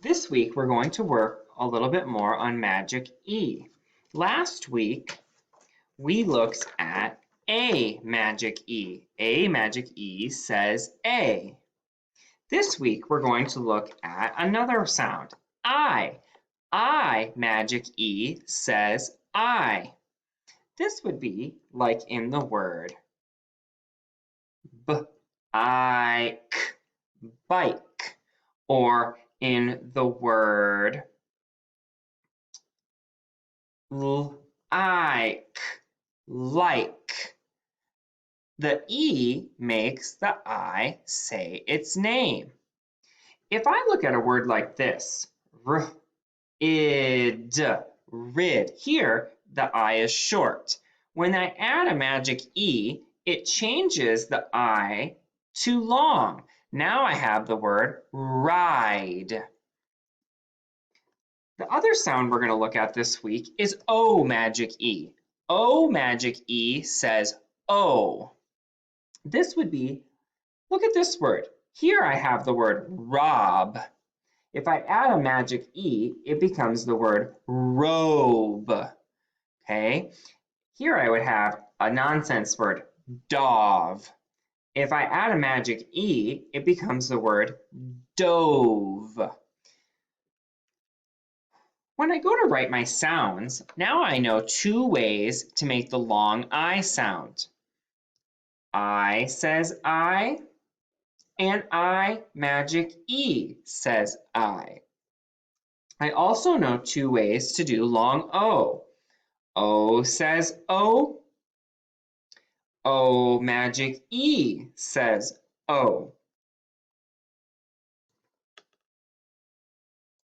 This week, we're going to work a little bit more on magic E. Last week, we looked at A magic E. A magic E says A. This week, we're going to look at another sound, I. I magic E says I. This would be like in the word b-I-k, bike, or in the word like, like. The E makes the I say its name. If I look at a word like this, rid, rid, here the I is short. When I add a magic E, it changes the I to long. Now I have the word ride. The other sound we're going to look at this week is O magic E. O magic E says O. This would be, look at this word. Here I have the word rob. If I add a magic E, it becomes the word robe. Okay? Here I would have a nonsense word, dove. If I add a magic E, it becomes the word dove. When I go to write my sounds, now I know two ways to make the long I sound. I says I, and I magic E says I. I also know two ways to do long O. O says O. O magic E says O.